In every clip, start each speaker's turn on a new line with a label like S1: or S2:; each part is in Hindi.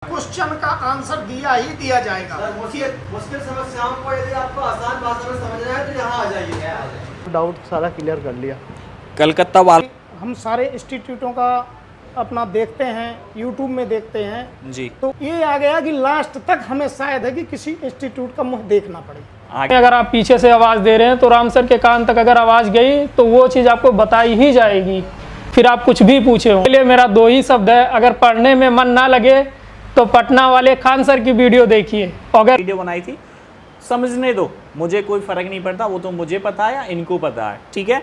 S1: क्वेश्चन का आंसर दिया ही दिया जाएगा।
S2: सर, मुश्किल समस्याओं को यदि आपको आसान भाषा में समझना है तो यहाँ आ जाइए।
S3: डाउट सारा क्लियर कर लिया।
S4: कलकत्ता वाले
S1: हम सारे इंस्टीट्यूटों का अपना देखते हैं, यूट्यूब में देखते हैं
S4: जी,
S1: तो ये आ गया कि लास्ट तक हमें शायद है कि किसी इंस्टीट्यूट का मुंह देखना पड़े।
S4: आगे
S5: अगर आप पीछे से आवाज़ दे रहे हैं तो राम सर के कान तक अगर आवाज़ गई तो वो चीज़ आपको बताई ही जाएगी, फिर आप कुछ भी पूछे हो। इसलिए मेरा दो ही शब्द है, अगर पढ़ने में मन ना लगे तो पटना वाले खान सर की वीडियो देखिए। अगर
S4: वीडियो बनाई थी, समझने दो, मुझे कोई फर्क नहीं पड़ता, वो तो मुझे पता है या इनको पता है, ठीक है।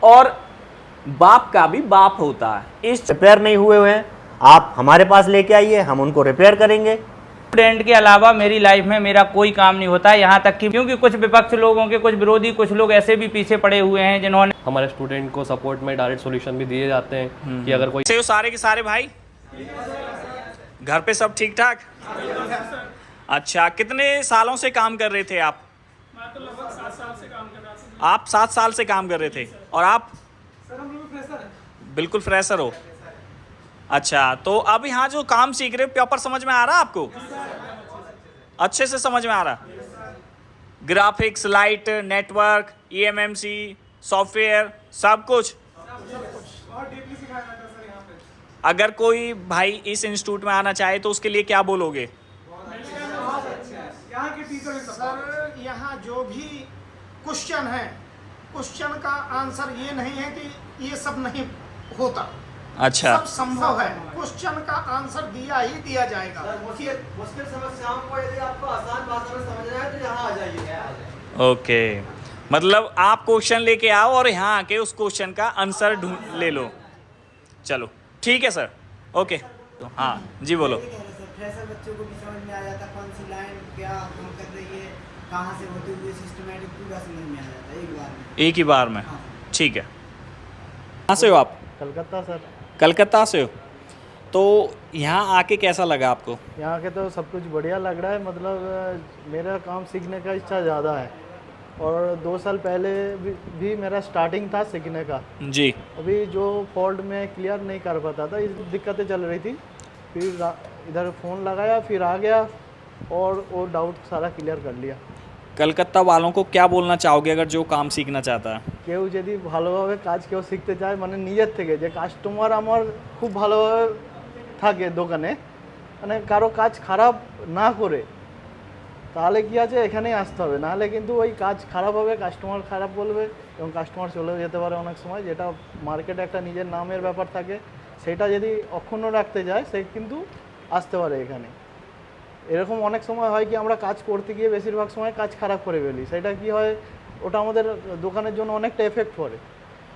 S4: और बाप का भी बाप होता है। इस
S6: रिपेयर नहीं हुए हैं, आप हमारे पास लेके आइए, हम उनको रिपेयर करेंगे।
S7: स्टूडेंट के अलावा मेरी लाइफ में मेरा कोई काम नहीं होता है, यहाँ तक कि क्योंकि कुछ विपक्ष लोगों के, कुछ विरोधी, कुछ लोग ऐसे भी पीछे पड़े हुए हैं जिन्होंने
S8: हमारे स्टूडेंट को सपोर्ट में डायरेक्ट सॉल्यूशन भी दिए जाते हैं कि अगर कोई
S4: से सारे के सारे भाई घर पे सब ठीक ठाक। अच्छा, कितने सालों से काम कर रहे थे आप?
S5: मैं तो लगभग 7 साल से काम कर रहा था।
S4: आप 7 साल से काम कर रहे थे और आप?
S5: सर हम लोग फ्रेशर हैं।
S4: बिल्कुल फ्रेशर हो। अच्छा, तो अब यहाँ जो काम सीख रहे हो प्रॉपर समझ में आ रहा है आपको? अच्छे से समझ में आ रहा? Graphics, light, network, EMMC, software, सब कुछ।
S5: बहुत डीपली सिखाया जाता है सर यहाँ पे।
S4: अगर कोई भाई इस इंस्टीट्यूट में आना चाहे तो उसके लिए क्या बोलोगे?
S5: यहाँ के टीचर
S1: सर यहाँ जो भी क्वेश्चन है, क्वेश्चन का आंसर ये नहीं है कि ये सब नहीं होता,
S4: अच्छा,
S1: सब संभव है। क्वेश्चन का आंसर दिया ही दिया जाएगा।
S2: सर, मुश्किल समस्याओं को यदि आपको आसान भाषा में समझना है तो यहाँ आ जाइए।
S4: ओके, मतलब आप क्वेश्चन लेके आओ और यहाँ आके उस क्वेश्चन का आंसर ढूंढ ले लो। चलो ठीक है सर, ओके। तो हाँ जी, बोलो।
S9: फ्रेशर बच्चों को भी समझ में आ जाता, कौन सी लाइन क्या काम कर रही है, कहाँ से होते हुए सिस्टमेटिक पूरा समझ में आ जाता है एक बार में।
S4: एक ही बार में, ठीक है। कहाँ से हो आप?
S3: कलकत्ता सर।
S4: कलकत्ता से हो, तो यहाँ आके कैसा लगा आपको?
S3: यहाँ के तो सब कुछ बढ़िया लग रहा है, मतलब मेरा काम सीखने का इच्छा ज़्यादा है और 2 साल पहले भी मेरा स्टार्टिंग था सीखने का।
S4: जी,
S3: अभी जो फॉल्ट में क्लियर नहीं कर पाता था, इस दिक्कतें चल रही थी, फिर इधर फ़ोन लगाया, फिर आ गया और वो डाउट सारा क्लियर कर लिया।
S4: कलकत्ता वालों को क्या बोलना चाहोगे अगर जो काम सीखना चाहता है?
S3: কেউ যদি ভালোভাবে কাজ কেউ শিখতে চায়, মানে নিজের থেকে, যে কাস্টমার আমার খুব ভালোভাবে থাকে দোকানে, মানে কারো কাজ খারাপ না করে, তাহলে কি আছে এখানেই আসতে হবে, নাহলে কিন্তু ওই কাজ খারাপ হবে, কাস্টমার খারাপ বলবে এবং কাস্টমার চলেও যেতে পারে অনেক সময়, যেটা মার্কেটে একটা নিজের নামের ব্যাপার থাকে, সেটা যদি অক্ষুণ্ণ রাখতে যায় সে কিন্তু আসতে পারে এখানে। এরকম অনেক সময় হয় কি আমরা কাজ করতে গিয়ে বেশিরভাগ সময় কাজ খারাপ করে ফেলি, সেটা কি হয়, ওটা আমাদের দোকানের জন্য অনেকটা এফেক্ট পড়ে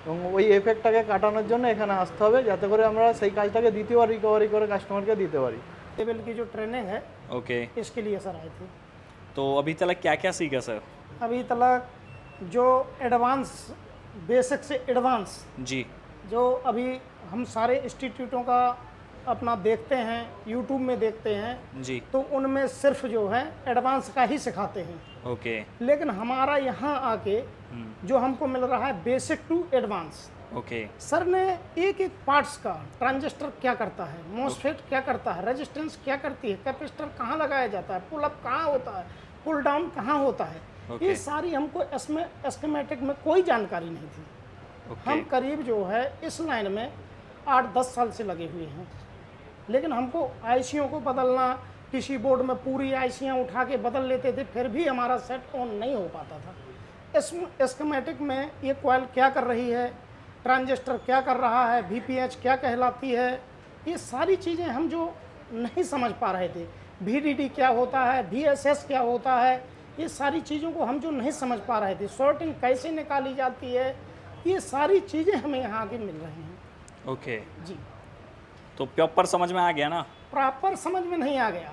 S3: এবং ওই এফেক্টটাকে কাটানোর জন্য এখানে আসতে হবে, যাতে করে আমরা সেই কাজটাকে দ্বিতীয়বার রিকভারি করে কাস্টমারকে দিতে পারি।
S1: लेवल की जो ट्रेनिंग है
S4: ओके,
S1: इसके लिए सर आए थे।
S4: तो अभी तक क्या क्या सीखा सर?
S1: अभी तक जो एडवांस, बेसिक से एडवांस,
S4: जी,
S1: जो अभी हम सारे इंस्टीट्यूटों का अपना देखते हैं, यूट्यूब में देखते हैं
S4: जी,
S1: तो उनमें सिर्फ जो है एडवांस का ही सिखाते हैं,
S4: ओके,
S1: लेकिन हमारा यहाँ आके जो हमको मिल रहा है basic to advance.
S4: Okay,
S1: sir ने एक एक पार्ट्स का, ट्रांजिस्टर क्या करता है, मॉसफेट क्या करता है, रेजिस्टेंस क्या करती है, कैपेसिटर कहाँ लगाया जाता है, पुल अप कहाँ होता है, पुल डाउन कहाँ होता है, ये सारी हमको इसमें एस्केमेटिक में कोई जानकारी नहीं थी। हम करीब जो है इस लाइन में 8-10 साल से लगे हुए हैं, लेकिन हमको आईसीओ को बदलना, किसी बोर्ड में पूरी आईसियाँ उठा के बदल लेते थे, फिर भी हमारा सेट ऑन नहीं हो पाता था। इस एस्केमेटिक में ये कॉइल क्या कर रही है, ट्रांजिस्टर क्या कर रहा है, VPH क्या कहलाती है, ये सारी चीज़ें हम जो नहीं समझ पा रहे थे, VDD क्या होता है, VSS क्या होता है, ये सारी चीज़ों को हम जो नहीं समझ पा रहे थे, शॉर्टिंग कैसे निकाली जाती है, ये सारी चीज़ें हमें यहाँ आके मिल रही हैं।
S4: ओके
S1: जी,
S4: तो प्रॉपर समझ में आ गया ना?
S1: प्रॉपर समझ में नहीं आ गया,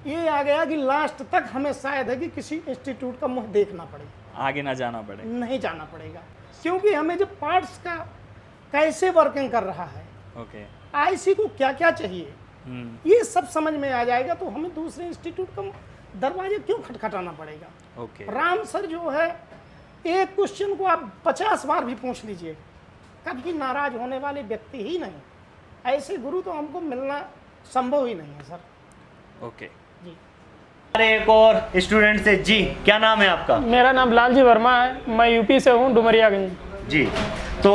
S1: ये आ गया कि लास्ट तक हमें शायद है कि किसी इंस्टीट्यूट का मुंह देखना पड़े,
S4: आगे ना जाना पड़े।
S1: नहीं जाना पड़ेगा, क्योंकि हमें जो पार्ट्स का कैसे वर्किंग कर रहा है,
S4: ओके,
S1: आईसी को क्या क्या चाहिए, ये सब समझ में आ जाएगा, तो हमें दूसरे इंस्टीट्यूट का दरवाजे क्यों खटखटाना पड़ेगा।
S4: ओके,
S1: राम सर जो है, एक क्वेश्चन को आप 50 बार भी पूछ लीजिए, कभी नाराज होने वाले व्यक्ति ही नहीं। ऐसे गुरु तो हमको मिलना संभव ही नहीं है सर।
S4: ओके।
S6: अरे एक और स्टूडेंट से जी, क्या नाम है आपका?
S5: मेरा नाम लालजी वर्मा है, मैं यूपी से हूँ, डुमरियागंज
S6: जी। तो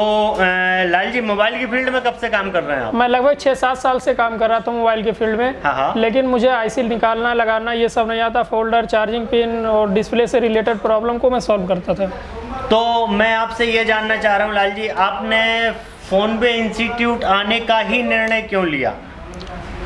S6: लाल जी, मोबाइल की फील्ड में कब से काम कर रहे हैं आप?
S5: मैं लगभग 6-7 साल से काम कर रहा था मोबाइल के फील्ड में।
S6: हाँ।
S5: लेकिन मुझे आईसी निकालना लगाना ये सब नहीं आता, फोल्डर, चार्जिंग पिन और डिस्प्ले से रिलेटेड प्रॉब्लम को मैं सॉल्व करता था।
S6: तो मैं आपसे ये जानना चाह रहा हूँ लाल जी, आपने फोनवे इंस्टीट्यूट आने का ही निर्णय क्यों लिया?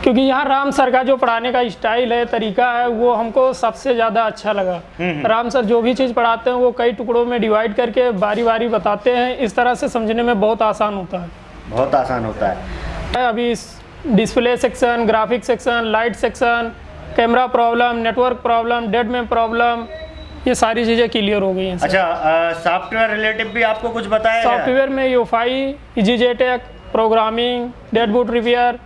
S5: क्योंकि यहाँ राम सर का जो पढ़ाने का स्टाइल है, तरीका है, वो हमको सबसे ज़्यादा अच्छा लगा। राम सर जो भी चीज़ पढ़ाते हैं वो कई टुकड़ों में डिवाइड करके बारी बारी बताते हैं, इस तरह से समझने में बहुत आसान होता है।
S6: बहुत आसान होता है।
S5: अभी display section, graphic section, light section, camera problem, network problem, dead में प्रॉब्लम, ये सारी चीज़ें क्लियर हो गई हैं।
S6: अच्छा, सॉफ्टवेयर रिलेटिव भी आपको कुछ बताया गया?
S5: सॉफ्टवेयर में यूफाई, EasyJetech, programming, dead boot repair,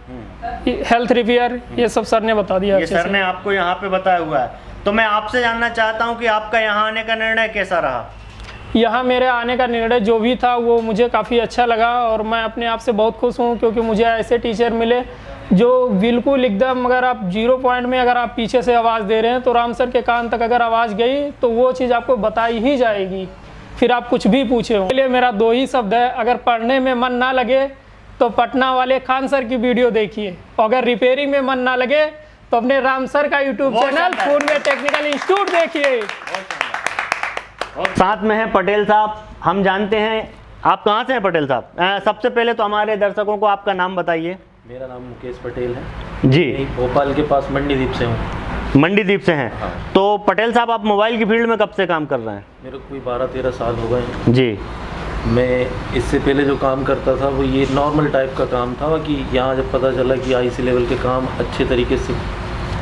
S5: health repair, ये सब सर ने बता दिया।
S6: ये सर ने आपको यहाँ पे बताया हुआ है। तो मैं आपसे जानना चाहता हूँ कि आपका यहाँ आने का निर्णय कैसा रहा?
S5: यहाँ मेरे आने का निर्णय जो भी था वो मुझे काफ़ी अच्छा लगा और मैं अपने आप से बहुत खुश हूँ, क्योंकि मुझे ऐसे टीचर मिले जो बिल्कुल एकदम, अगर आप 0 पॉइंट में अगर आप पीछे से आवाज़ दे रहे हैं तो राम सर के कान तक अगर आवाज़ गई तो वो चीज़ आपको बताई ही जाएगी, फिर आप कुछ भी पूछे हो। इसलिए मेरा 2 ही शब्द है, अगर पढ़ने में मन ना लगे तो पटना वाले खान सर की वीडियो देखिए, और अगर रिपेयरिंग में मन ना लगे तो अपने राम सर का यूट्यूब चैनल फोनवे टेक्निकल इंस्टीट्यूट देखिए।
S6: और साथ में है पटेल साहब। हम जानते हैं आप कहाँ से हैं पटेल साहब? सबसे पहले तो हमारे दर्शकों को आपका नाम बताइए।
S8: मेरा नाम मुकेश पटेल है
S6: जी।
S8: मैं भोपाल के पास मंडीदीप से हूँ।
S6: मंडीदीप से हैं।
S8: हाँ।
S6: तो पटेल साहब, आप मोबाइल की फील्ड में कब से काम कर रहे हैं?
S8: मेरे को कोई 12-13 साल हो गए हैं।
S6: जी।
S8: मैं इससे पहले जो काम करता था वो ये नॉर्मल टाइप का काम था, कि यहाँ जब पता चला कि आईसी लेवल के काम अच्छे तरीके से,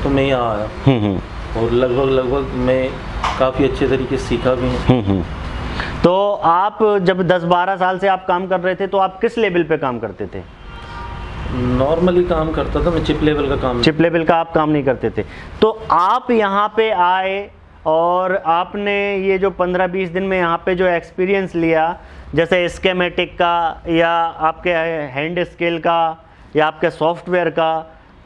S8: तो मैं यहाँ आया और लगभग मैं काफ़ी अच्छे तरीके से सीखा भी हूँ।
S6: तो आप जब 10-12 साल से आप काम कर रहे थे तो आप किस लेवल पे काम करते थे?
S8: नॉर्मली काम करता था मैं, चिप लेवल का काम।
S6: चिप लेवल का आप काम नहीं करते थे। तो आप यहाँ पे आए और आपने ये जो 15-20 दिन में यहाँ पे जो एक्सपीरियंस लिया, जैसे स्कीमेटिक का या आपके हैंड स्केल का या आपके सॉफ्टवेयर का,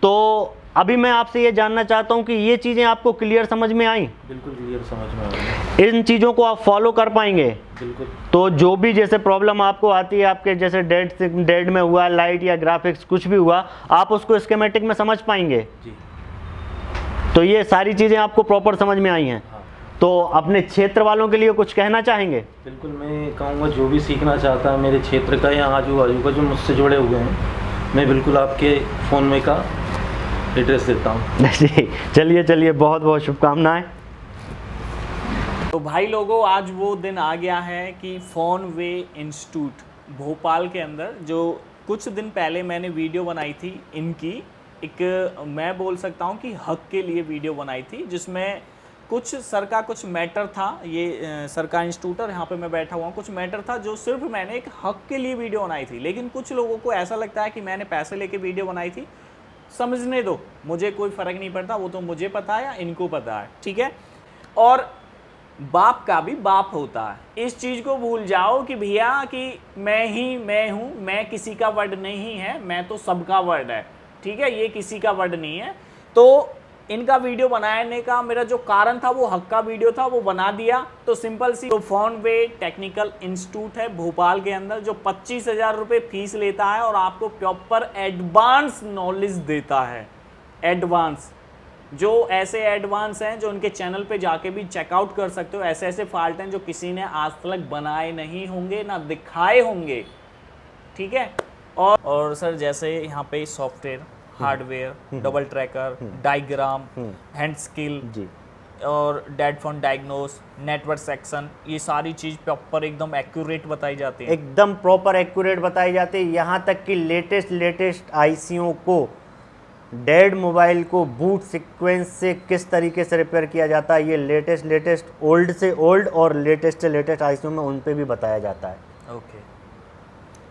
S6: तो अभी मैं आपसे ये जानना चाहता हूँ कि ये चीज़ें आपको क्लियर समझ में आई?
S8: बिल्कुल क्लियर समझ में आ रही।
S6: इन चीज़ों को आप फॉलो कर पाएंगे?
S8: बिल्कुल।
S6: तो जो भी जैसे प्रॉब्लम आपको आती है, आपके जैसे डेड में हुआ, लाइट या ग्राफिक्स कुछ भी हुआ, आप उसको स्कीमेटिक में समझ पाएंगे?
S8: जी।
S6: तो ये सारी चीज़ें आपको प्रॉपर समझ में आई हैं?
S8: हाँ।
S6: तो अपने क्षेत्र वालों के लिए कुछ कहना चाहेंगे?
S8: बिल्कुल, मैं कहूँगा जो भी सीखना चाहता है मेरे क्षेत्र का या आजू बाजू का जो मुझसे जुड़े हुए हैं, मैं बिल्कुल आपके फोनवे का एड्रेस देता हूँ।
S6: जी, चलिए, बहुत बहुत शुभकामनाएं।
S4: तो भाई लोगों, आज वो दिन आ गया है कि फोनवे इंस्टीट्यूट भोपाल के अंदर, जो कुछ दिन पहले मैंने वीडियो बनाई थी इनकी, एक मैं बोल सकता हूँ कि हक के लिए वीडियो बनाई थी, जिसमें कुछ सर का कुछ मैटर था। ये सर का इंस्टीट्यूट और यहाँ पे मैं बैठा हुआ हूँ, कुछ मैटर था जो सिर्फ मैंने एक हक के लिए वीडियो बनाई थी। लेकिन कुछ लोगों को ऐसा लगता है कि मैंने पैसे लेके वीडियो बनाई थी। समझने दो, मुझे कोई फ़र्क नहीं पड़ता, वो तो मुझे पता है या इनको पता है, ठीक है। और बाप का भी बाप होता है। इस चीज़ को भूल जाओ कि भैया कि मैं हूँ, मैं किसी का वर्ड नहीं है, मैं तो सबका वर्ड है, ठीक है। ये किसी का वर्ड नहीं है। तो इनका वीडियो बनाने का मेरा जो कारण था वो हक का वीडियो था, वो बना दिया। तो सिंपल सी, तो फोनवे टेक्निकल इंस्टीट्यूट है भोपाल के अंदर, जो 25,000 रुपये फीस लेता है और आपको प्रॉपर एडवांस नॉलेज देता है। एडवांस, जो ऐसे एडवांस हैं जो उनके चैनल पे जाके भी चेकआउट कर सकते हो। ऐसे ऐसे फॉल्ट हैं जो किसी ने आज तक बनाए नहीं होंगे, ना दिखाए होंगे, ठीक है। और सर जैसे यहाँ पे software, hardware, double tracker, diagram, hand skill
S6: जी,
S4: और dead phone diagnose, network section, ये सारी चीज़ प्रॉपर एकदम एक्यूरेट बताई जाती है।
S6: एकदम प्रॉपर एक्यूरेट बताई जाती है। यहाँ तक कि लेटेस्ट आईसीओ को, डेड मोबाइल को बूट सीक्वेंस से किस तरीके से रिपेयर किया जाता है, ये लेटेस्ट ओल्ड से ओल्ड और लेटेस्ट से लेटेस्ट आईसीओ में उन पे भी बताया जाता है।
S4: ओके।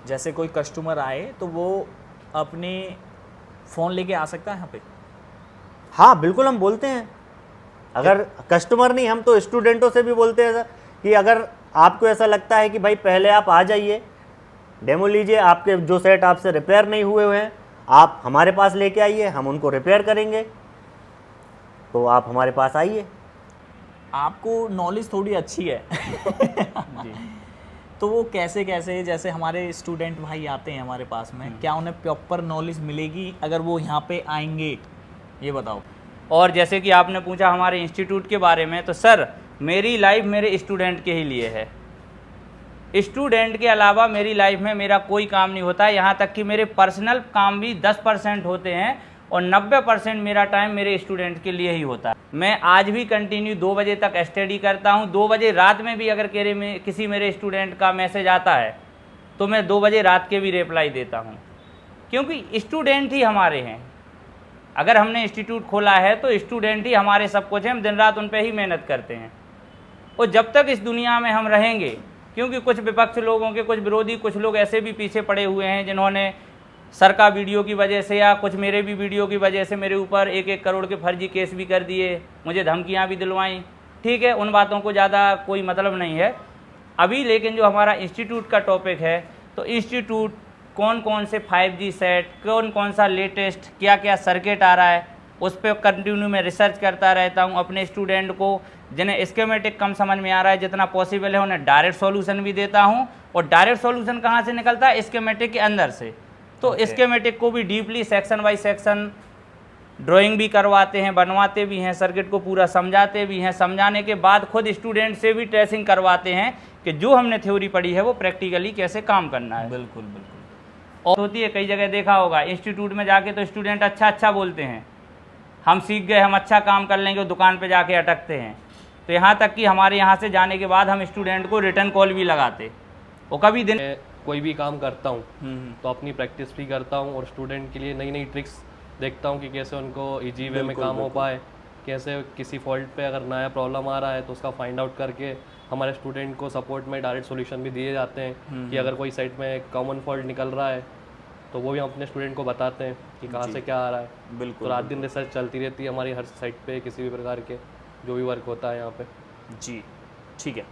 S4: जैसे कोई कस्टमर आए तो वो अपने फ़ोन लेके आ सकता है यहाँ पे?
S6: हाँ बिल्कुल, हम बोलते हैं। अगर कस्टमर नहीं, हम तो स्टूडेंटों से भी बोलते हैं सर कि अगर आपको ऐसा लगता है कि भाई पहले आप आ जाइए, डेमो लीजिए, आपके जो सेट आपसे रिपेयर नहीं हुए हैं आप हमारे पास लेके आइए, हम उनको रिपेयर करेंगे। तो आप हमारे पास आइए।
S4: आपको नॉलेज थोड़ी अच्छी है।
S6: जी।
S4: तो वो कैसे कैसे, जैसे हमारे स्टूडेंट भाई आते हैं हमारे पास में, क्या उन्हें प्रॉपर नॉलेज मिलेगी अगर वो यहाँ पे आएंगे, ये बताओ।
S7: और जैसे कि आपने पूछा हमारे इंस्टीट्यूट के बारे में, तो सर मेरी लाइफ मेरे स्टूडेंट के ही लिए है। स्टूडेंट के अलावा मेरी लाइफ में मेरा कोई काम नहीं होता है। यहाँ तक कि मेरे पर्सनल काम भी 10% होते हैं और 90% मेरा टाइम मेरे स्टूडेंट के लिए ही होता है। मैं आज भी कंटिन्यू 2 बजे तक स्टडी करता हूँ। 2 बजे रात में भी अगर किसी मेरे स्टूडेंट का मैसेज आता है तो मैं 2 बजे रात के भी रिप्लाई देता हूँ, क्योंकि स्टूडेंट ही हमारे हैं। अगर हमने इंस्टीट्यूट खोला है तो स्टूडेंट ही हमारे सब कुछ हैं। हम दिन रात उन पर ही मेहनत करते हैं। और जब तक इस दुनिया में हम रहेंगे, क्योंकि कुछ विपक्ष लोगों के, कुछ विरोधी, कुछ लोग ऐसे भी पीछे पड़े हुए हैं जिन्होंने सर का वीडियो की वजह से या कुछ मेरे भी वीडियो की वजह से मेरे ऊपर 1-1 करोड़ के फर्जी केस भी कर दिए, मुझे धमकियां भी दिलवाई। ठीक है, उन बातों को ज़्यादा कोई मतलब नहीं है अभी। लेकिन जो हमारा इंस्टीट्यूट का टॉपिक है, तो इंस्टीट्यूट कौन कौन से 5G सेट, कौन कौन सा लेटेस्ट क्या क्या सर्किट आ रहा है, उस पर कंटिन्यू मैं रिसर्च करता रहता हूँ। अपने स्टूडेंट को जिन्हें स्कीमेटिक कम समझ में आ रहा है, जितना पॉसिबल है उन्हें डायरेक्ट सॉल्यूशन भी देता हूँ। और डायरेक्ट सॉल्यूशन कहाँ से निकलता है? स्कीमेटिक के अंदर से। तो स्कीमेटिक को भी deeply section by section drawing भी करवाते हैं, बनवाते भी हैं, सर्किट को पूरा समझाते भी हैं। समझाने के बाद खुद स्टूडेंट से भी टेस्टिंग करवाते हैं कि जो हमने थ्योरी पढ़ी है वो प्रैक्टिकली कैसे काम करना है।
S4: बिल्कुल बिल्कुल।
S7: और होती है, कई जगह देखा होगा, इंस्टीट्यूट में जाके तो स्टूडेंट अच्छा बोलते हैं, हम सीख गए, हम अच्छा काम कर लेंगे, दुकान पे जाके अटकते हैं। तो यहाँ तक कि हमारे यहाँ से जाने के बाद हम स्टूडेंट को रिटर्न कॉल भी लगाते। और कभी दिन
S10: कोई भी काम करता हूँ तो अपनी प्रैक्टिस भी करता हूँ और स्टूडेंट के लिए नई नई ट्रिक्स देखता हूँ कि कैसे उनको इजी वे में काम हो पाए, कैसे किसी फॉल्ट पे अगर नया प्रॉब्लम आ रहा है तो उसका फाइंड आउट करके हमारे स्टूडेंट को सपोर्ट में डायरेक्ट सॉल्यूशन भी दिए जाते हैं कि अगर कोई साइट में कॉमन फॉल्ट निकल रहा है तो वो भी हम अपने स्टूडेंट को बताते हैं कि कहाँ से क्या आ रहा है।
S4: बिल्कुल।
S10: तो रात दिन रिसर्च चलती रहती है हमारी हर साइट पे, किसी भी प्रकार के जो भी वर्क होता है यहाँ पे।
S4: जी ठीक है।